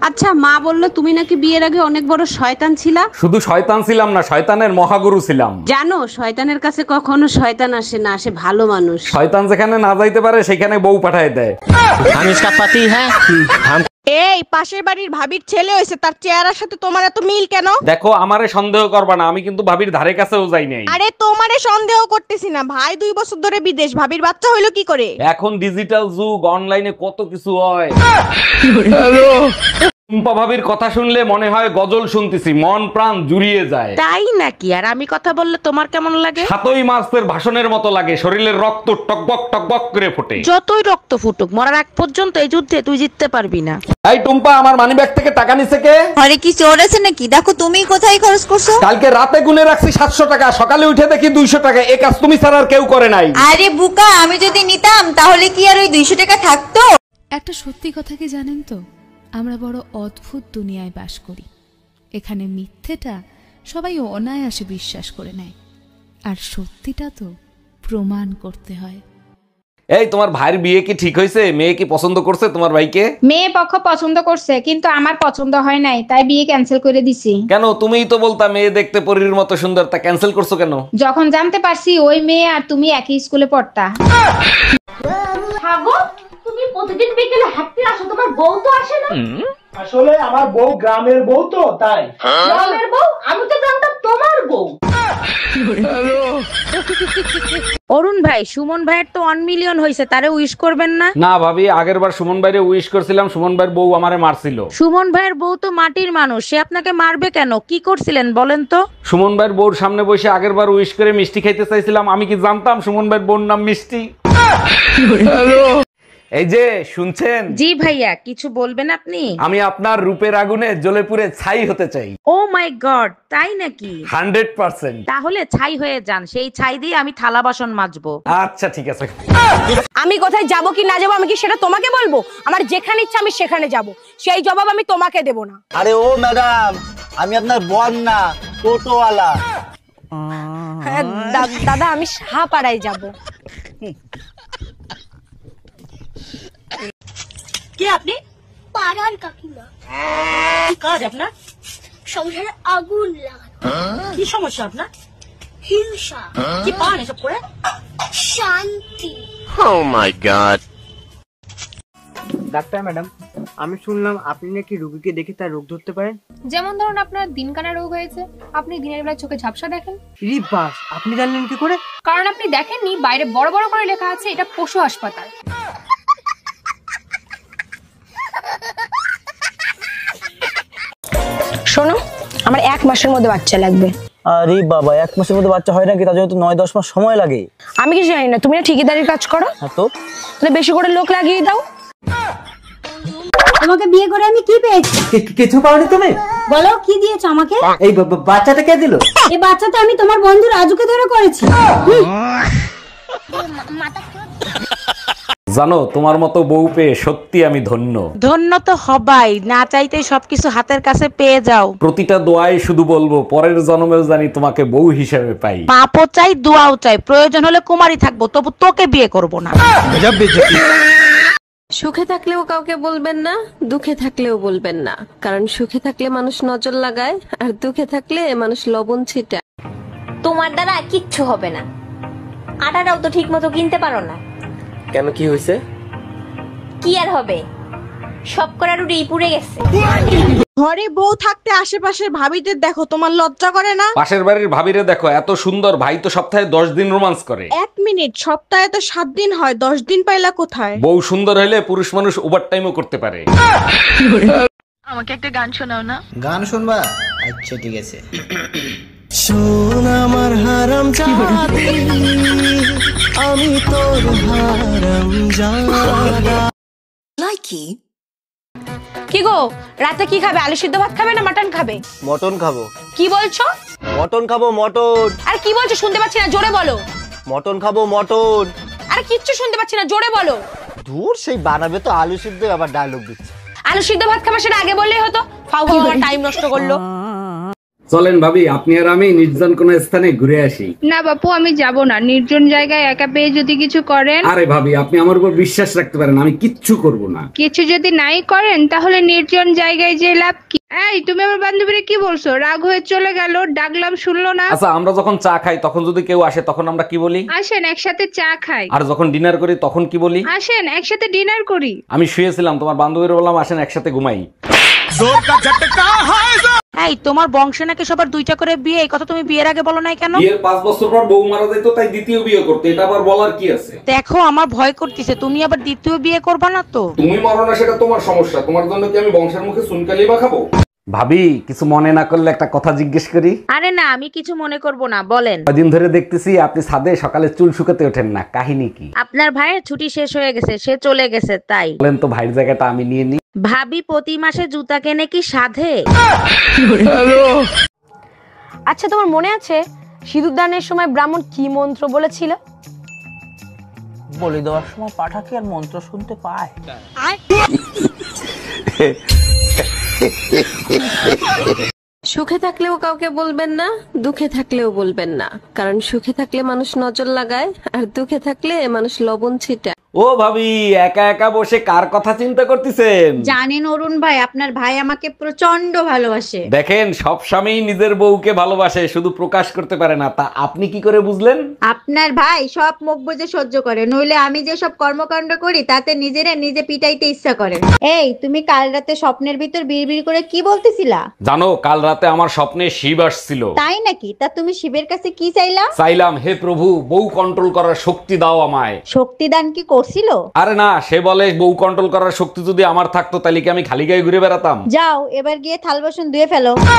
আচ্ছা, মা বললো তুমি নাকি বিয়ের আগে অনেক বড় শয়তান ছিলা। শুধু শয়তান ছিলাম না, শয়তানের মহাগুরু ছিলাম। জানো, শয়তানের কাছে কখনো শয়তান আসে না, আসে ভালো মানুষ। শয়তান যেখানে না যাইতে পারে সেখানে বউ পাঠায় দেয়। हम इसका पति है। हम এই পাশের বাড়ির ভাবির ছেলে হয়েছে, তার চেহারার সাথে তোমার এত মিল কেন? দেখো, আমারে সন্দেহ করবা না, আমি কিন্তু ভাবির ধারে কাছেও যাই নাই। আরে তোমারে সন্দেহ করতেছি না, ভাই 2 বছর ধরে বিদেশ, ভাবির বাচ্চা হইলো কি করে? এখন ডিজিটাল যুগ, অনলাইনে কত কিছু হয়। টুম্পা ভাবির কথা শুনলে মনে হয় গজল শুনতেছি, মন প্রাণ জুড়িয়ে যায়। তাই নাকি? আর আমি কথা বললে তোমার কেমন লাগে? 7ই মার্চের ভাষণের মতো লাগে, শরীরের রক্ত টকবক টকবক করে ফোটে। যতই রক্ত ফুটুক, মরার আগ পর্যন্ত এই যুদ্ধে তুই জিততে পারবি না। এই টুম্পা, আমার মানিব্যাগ থেকে টাকা নিছে কে? আরে কি চোর আছে নাকি? দেখো তুমি কোথায় খরচ করছো। কালকে রাতে গুনে রাখছি 700 টাকা, সকালে উঠে দেখি 200 টাকা। এই কাজ তুমি ছাড়া আর কেউ করে নাই। আরে বুকা, আমি যদি নিতাম তাহলে কি আর ওই 200 টাকা থাকতো? একটা সত্যি কথা কি জানেন তো, আমরা বড় অদ্ভুত দুনিয়ায় বাস করি। এখানে মিথ্যেটা সবাই অনায়াসে বিশ্বাস করে নেয়, আর সত্যিটা তো প্রমাণ করতে হয়। এই, তোমার ভাইয়ের বিয়ে কি ঠিক হয়েছে? মেয়ে কি পছন্দ করছে তোমার ভাইকে? মেয়ে পক্ষ পছন্দ করছে, কিন্তু আমার পছন্দ হয় নাই, তাই বিয়ে ক্যান্সেল করে দিছি। কেন? তুমিই তো বলতা মেয়ে দেখতে পরীর মতো সুন্দর, তা ক্যান্সেল করছো কেন? যখন জানতে পারছি ওই মেয়ে আর তুমি একই স্কুলে পড়তা। তুমি প্রতিদিন বিকেলে হাঁটতে আসো, তোমার বউ তো আসে না? আসলে আমার বউ গ্রামের বউ তো, তাই। গ্রামের বউ? আমি তো জানতাম তোমার বউ। অরুণ ভাই, সুমন ভাইয়ের তো 1 মিলিয়ন হয়েছে, তারে উইশ করবেন না? না ভাবি, আগের বার সুমন ভাইরে উইশ করছিলাম, সুমন ভাইয়ের বউ আমারে মারছিল। সুমন ভাইয়ের বউ তো মাটির মানুষ, সে আপনাকে মারবে কেন? কি করছিলেন বলেন তো? সুমন ভাইয়ের বউর সামনে বসে আগের বার উইশ করে মিষ্টি খাইতে চাইছিলাম। আমি কি জানতাম সুমন ভাইয়ের বউর নাম মিষ্টি? এই যে শুনছেন? জি ভাইয়া, কিছু বলবেন আপনি? আমি আপনার রূপের আগুনে জ্বলে পুড়ে ছাই হতে চাই। ও মাই গড, তাই নাকি? 100%। তাহলে ছাই হয়ে যান, সেই ছাই দিয়ে আমি থালা বাসন মাজবো। আচ্ছা ঠিক আছে। আমি কোথায় যাব কি না যাব আমি কি সেটা তোমাকে বলবো? আমার যেখানে ইচ্ছা আমি সেখানে যাব, সেই জবাব আমি তোমাকে দেব না। আরে ও ম্যাডাম, আমি আপনার বর না, টোটোওয়ালা। দাদা, আমি সাহাপাড়ায় যাব। কে আপনি? পাড়ার কাকিমা। কি কাজ আপনার? সংসারে আগুন লাগানো। কি সমস্যা আপনার? হিংসা। কি পান এসব করে? শান্তি। Oh my god. Doctor madam, আমি শুনলাম আপনি নাকি রোগীকে দেখে তার রোগ ধরতে পারেন। যেমন ধরুন আপনার দিনকানা রোগ হয়েছে, আপনি দিনের বেলা চোখে ঝাপসা দেখেন। রি বাস, আপনি জানলেন কি করে? কারণ আপনি দেখেননি, বাইরে বড় বড় করে লেখা আছে এটা পশু হাসপাতাল। শোনো, আমার 1 মাসের মধ্যে বাচ্চা লাগবে। আরে বাবা, 1 মাসের মধ্যে বাচ্চা হয় নাকি? তার জন্য তো 9-10 মাস সময় লাগে। আমি কিছু জানি না, তুমি না ঠিকাদারির কাজ করো। হ্যাঁ তো, তাহলে বেশি করে লোক লাগিয়ে দাও। তোমাকে বিয়ে করে আমি কি পেয়েছি? কিছু পাওনি তুমি? বলো কি দিয়েছো আমাকে? এই বাচ্চাটা কে দিল? এই বাচ্চাটা আমি তোমার বন্ধু রাজুকে ধরে করেছি। জানো, তোমার মতো বউ পেয়ে সত্যি আমি ধন্য। ধন্য তো হবাই, না চাইতেই সবকিছু হাতের কাছে পেয়ে যাও। প্রতিটা দোয়ায় শুধু বলবো পরের জন্মেও জানি তোমাকে বউ হিসেবে পাই। পাপও চাই, দোয়াও চাই, প্রয়োজন হলে কুমারী থাকবো, তবু তোকে বিয়ে করব না। সুখে থাকলেও কাউকে বলবেন না, দুঃখে থাকলেও বলবেন না, কারণ সুখে থাকলে মানুষ নজর লাগায়, আর দুঃখে থাকলে মানুষ লবণ ছিটায়। তোমার দ্বারা কিচ্ছু হবে না, আটাটাও তো ঠিক মতো কিনতে পারো না। কেন, কি হয়েছে? কি আর হবে, সব করার উড়েই পুড়ে গেছে। ঘরে বউ থাকতে আশেপাশের ভাবিদের দেখো, তোমার লজ্জা করে না? পাশের বাড়ির ভাবিরে দেখো, এত সুন্দর, ভাই তো সপ্তাহে 10 দিন রোমান্স করে। 1 মিনিট, সপ্তাহে তো 7 দিন হয়, 10 দিন পাইলা কোথায়? বউ সুন্দর হলে পুরুষ মানুষ ওভারটাইমও করতে পারে। আমাকে একটা গান শোনাও না। গান শুনবা? আচ্ছা ঠিক আছে। শোন আমার হারাম জাদি, আমি তোর হারাম জাদা। লাইকি কি গো, রাতে কি খাবে? আলু সিদ্ধ ভাত খাবে না মাটন খাবে? মটন খাবো। কি বলছো? মটন খাবো, মটন। আর কি বলছো শুনতে পাচ্ছি না, জোরে বলো। মটন খাবো, মটন। আর কিচ্ছু শুনতে পাচ্ছি না, জোরে বলো। দূর, সেই বানাবে তো আলু সিদ্ধ, আবার ডায়লগ দিচ্ছে। আলু সিদ্ধ ভাত খাবে, সেটা আগে বললেই হতো। ফাউ ফাউ আমার টাইম নষ্ট করলো। চলেন ভাবি, আপনি আর আমি নির্জন কোন স্থানে ঘুরে আসি। না বাপু, আমি যাব না। নির্জন জায়গায় একা পেয়ে যদি কিছু করেন। আরে ভাবি, আপনি আমার উপর বিশ্বাস রাখতে পারেন, আমি কিচ্ছু করব না। কিছু যদি নাই করেন তাহলে নির্জন জায়গায় যে লাভ কি? এই, তুমি আমার বান্ধবীরে কি বলছো? রাগ হয়ে চলে গেল, ডাকলাম শুনলো না। আচ্ছা, আমরা যখন চা খাই তখন যদি কেউ আসে তখন আমরা কি বলি? আসেন একসাথে চা খাই। আর যখন ডিনার করি তখন কি বলি? আসেন একসাথে ডিনার করি। আমি শুয়েছিলাম, তোমার বান্ধবীর বললাম আসেন একসাথে ঘুমাই। এই তোমার বংশে নাকি সবার 2টা করে বিয়ে, এই কথা তুমি বিয়ের আগে বলো নাই কেন? বিয়ের 5 বছর পর বউ মারা যেত, তাই দ্বিতীয় বিয়ে করতে, এটা আবার বলার কি আছে? দেখো আমার ভয় করতেছে, তুমি আবার দ্বিতীয় বিয়ে করবা না তো? তুমি মরো না সেটা তোমার সমস্যা, তোমার জন্য কি আমি বংশের মুখে চুনকালি বা খাবো? ভাবি, কিছু মনে না করলে একটা কথা জিজ্ঞেস করি? আরে না, আমি কিছু মনে করব না, বলেন। কদিন ধরে দেখতেছি আপনি ছাদে সকালে চুল শুকাতে ওঠেন না, কাহিনী কি? আপনার ভাইয়ের ছুটি শেষ হয়ে গেছে, সে চলে গেছে তাই। বলেন তো, ভাইয়ের জায়গাটা আমি নিয়ে নিই। ভাবি প্রতি মাসে জুতা কেনে কি সাধে? আচ্ছা, তোমার মনে আছে সিঁদুরদানের সময় ব্রাহ্মণ কি মন্ত্র বলেছিল? বলে দেওয়ার সময় পাঠা কি আর মন্ত্র শুনতে পায়? সুখে থাকলেও কাউকে বলবেন না, দুঃখে থাকলেও বলবেন না, কারণ সুখে থাকলে মানুষ নজর লাগায় আর দুঃখে থাকলে মানুষ লবণ ছিটায়। ও ভাবি, একা একা বসে কার কথা চিন্তা করতেছেন? জানেন অরুণ ভাই, আপনার ভাই আমাকে প্রচন্ড ভালোবাসে। দেখেন, সব স্বামী নিজের বউকে ভালোবাসে, শুধু প্রকাশ করতে পারে না। তা আপনি কি করে বুঝলেন? আপনার ভাই সব মুখ বুজে সহ্য করে, নইলে আমি যে সব কর্মকাণ্ড করি তাতে নিজেরা নিজে পিটাইতে ইচ্ছা করে। এই, তুমি কাল রাতে স্বপ্নের ভিতর বিড়বিড় করে কি বলতেছিলা? জানো, কাল রাতে আমার স্বপ্নে শিব আসছিল। তাই নাকি? তা তুমি শিবের কাছে কি চাইলা? চাইলাম, হে প্রভু, বউ কন্ট্রোল করার শক্তি দাও আমায়। শক্তিদান কি করছিল? আরে না, সে বলে বউ কন্ট্রোল করার শক্তি যদি আমার থাকতো তাহলে কি আমি খালি গায়ে ঘুরে বেড়াতাম? যাও, এবার গিয়ে থাল বাসন ধুয়ে ফেলো।